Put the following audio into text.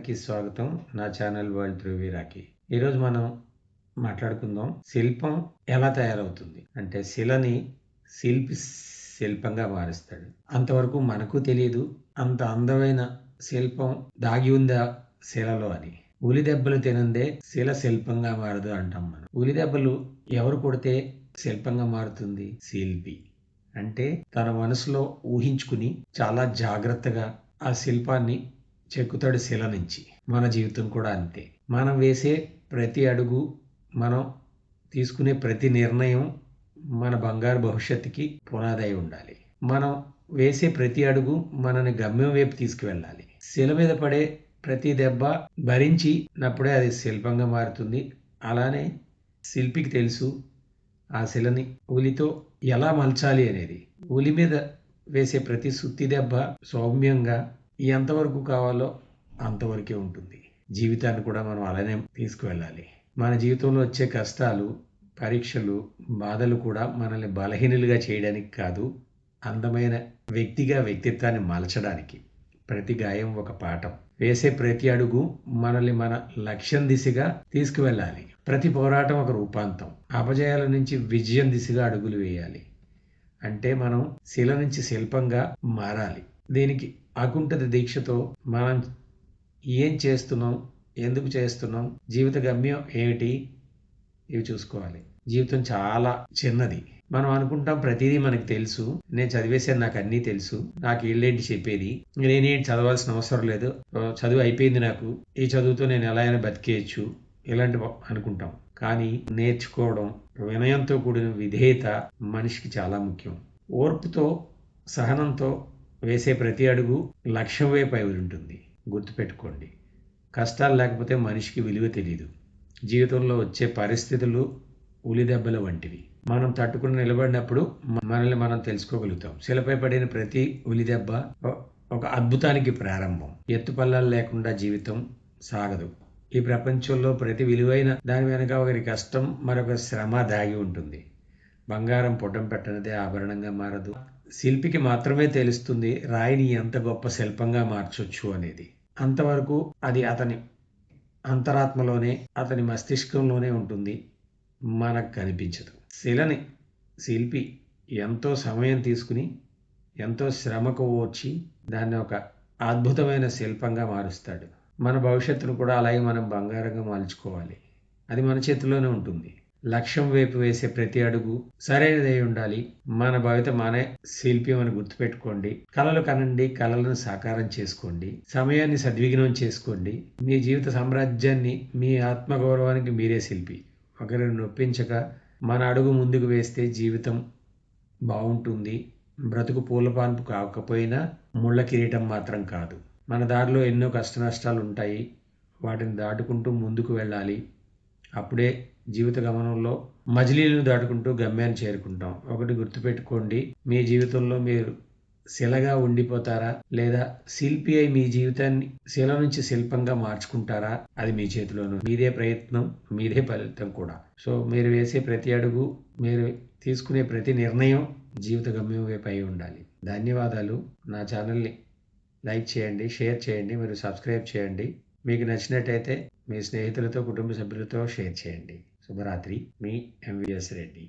అందరికీ స్వాగతం. నా ఛానల్ వరల్డ్ త్రూ వీరాకి. ఈరోజు మనం మాట్లాడుకుందాం శిల్పం ఎలా తయారవుతుంది. అంటే శిలని శిల్పి శిల్పంగా మారుస్తాడు. అంతవరకు మనకు తెలియదు అంత అందమైన శిల్పం దాగి ఉందా శిలలో అని. ఉలి దెబ్బలు తినందే శిల శిల్పంగా మారదు అంటాం మనం. ఉలి దెబ్బలు ఎవరు కొడితే శిల్పంగా మారుతుంది? శిల్పి. అంటే తన మనసులో ఊహించుకుని చాలా జాగ్రత్తగా ఆ శిల్పాన్ని చెక్కుతాడు శిల నుంచి. మన జీవితం కూడా అంతే. మనం వేసే ప్రతి అడుగు, మనం తీసుకునే ప్రతి నిర్ణయం మన బంగారు భవిష్యత్తుకి పునాది అయి ఉండాలి. మనం వేసే ప్రతి అడుగు మనని గమ్యం వైపు తీసుకువెళ్ళాలి. శిల మీద పడే ప్రతి దెబ్బ భరించినప్పుడే అది శిల్పంగా మారుతుంది. అలానే శిల్పికి తెలుసు ఆ శిలని ఉలితో ఎలా మలచాలి అనేది. ఉలి మీద వేసే ప్రతి సుత్తి దెబ్బ సౌమ్యంగా ఎంతవరకు కావాలో అంతవరకే ఉంటుంది. జీవితాన్ని కూడా మనం అలానే తీసుకువెళ్ళాలి. మన జీవితంలో వచ్చే కష్టాలు, పరీక్షలు, బాధలు కూడా మనల్ని బలహీనులుగా చేయడానికి కాదు, అందమైన వ్యక్తిత్వాన్ని మలచడానికి. ప్రతి గాయం ఒక పాఠం. వేసే ప్రతి అడుగు మనల్ని మన లక్ష్యం దిశగా తీసుకువెళ్ళాలి. ప్రతి పోరాటం ఒక రూపాంతం. అపజయాల నుంచి విజయం దిశగా అడుగులు వేయాలి. అంటే మనం శిల నుంచి శిల్పంగా మారాలి. దీనికి అకుంఠిత దీక్షతో మనం ఏం చేస్తున్నాం, ఎందుకు చేస్తున్నాం, జీవిత గమ్యం ఏమిటి, ఇవి చూసుకోవాలి. జీవితం చాలా చిన్నది. మనం అనుకుంటాం ప్రతిదీ మనకు తెలుసు, నేను చదివేశాను, నాకు అన్నీ తెలుసు, నాకు వీళ్ళేంటి చెప్పేది, నేనేంటి చదవాల్సిన అవసరం లేదు, చదువు అయిపోయింది నాకు, ఈ చదువుతో నేను ఎలా అయినా బతికేయచ్చు, ఇలాంటివి అనుకుంటాం. కానీ నేర్చుకోవడం, వినయంతో కూడిన విధేయత మనిషికి చాలా ముఖ్యం. ఓర్పుతో, సహనంతో వేసే ప్రతి అడుగు లక్ష్యం వైపు అయి ఉంటుంది. గుర్తుపెట్టుకోండి, కష్టాలు లేకపోతే మనిషికి విలువ తెలియదు. జీవితంలో వచ్చే పరిస్థితులు ఉలి దెబ్బల వంటివి. మనం తట్టుకుని నిలబడినప్పుడు మనల్ని మనం తెలుసుకోగలుగుతాం. శిలపై పడిన ప్రతి ఉలి దెబ్బ ఒక అద్భుతానికి ప్రారంభం. ఎత్తుపల్లాలు లేకుండా జీవితం సాగదు. ఈ ప్రపంచంలో ప్రతి విలువైన దాని వెనక ఒకరి కష్టం, మరొక శ్రమ దాగి ఉంటుంది. బంగారం పొట్టం పెట్టనిదే ఆభరణంగా మారదు. శిల్పికి మాత్రమే తెలుస్తుంది రాయిని ఎంత గొప్ప శిల్పంగా మార్చొచ్చు అనేది. అంతవరకు అది అతని అంతరాత్మలోనే, అతని మస్తిష్కంలోనే ఉంటుంది, మనకు కనిపించదు. శిలని శిల్పి ఎంతో సమయం తీసుకుని, ఎంతో శ్రమకు ఓర్చి దాన్ని ఒక అద్భుతమైన శిల్పంగా మారుస్తాడు. మన భవిష్యత్తును కూడా అలాగే మనం బంగారంగా మలుచుకోవాలి. అది మన చేతిలోనే ఉంటుంది. లక్ష్యం వైపు వేసే ప్రతి అడుగు సరైనదై ఉండాలి. మన భవిత మానే శిల్పి అని గుర్తుపెట్టుకోండి. కలలు కనండి, కలలను సాకారం చేసుకోండి. సమయాన్ని సద్వినియోగం చేసుకోండి. మీ జీవిత సామ్రాజ్యాన్ని, మీ ఆత్మగౌరవానికి మీరే శిల్పి. ఒకరిని నొప్పించక మన అడుగు ముందుకు వేస్తే జీవితం బాగుంటుంది. బ్రతుకు పూలపాన్పు కాకపోయినా ముళ్ళ కిరీటం మాత్రం కాదు. మన దారిలో ఎన్నో కష్ట నష్టాలు ఉంటాయి. వాటిని దాటుకుంటూ ముందుకు వెళ్ళాలి. అప్పుడే జీవిత గమనంలో మజిలీలను దాటుకుంటూ గమ్యాన్ని చేరుకుంటాం. ఒకటి గుర్తుపెట్టుకోండి, మీ జీవితంలో మీరు శిలగా ఉండిపోతారా, లేదా శిల్పి అయి మీ జీవితాన్ని శిల నుంచి శిల్పంగా మార్చుకుంటారా, అది మీ చేతిలోనూ. మీదే ప్రయత్నం, మీదే ఫలితం కూడా. సో మీరు వేసే ప్రతి అడుగు, మీరు తీసుకునే ప్రతి నిర్ణయం జీవిత గమ్యం వైపు అయి ఉండాలి. ధన్యవాదాలు. నా ఛానల్ని లైక్ చేయండి, షేర్ చేయండి, మరియు సబ్స్క్రైబ్ చేయండి. మీకు నచ్చినట్టయితే మీ స్నేహితులతో, కుటుంబ సభ్యులతో షేర్ చేయండి. శుభరాత్రి. మీ ఎంవిఎస్ రెడ్డి.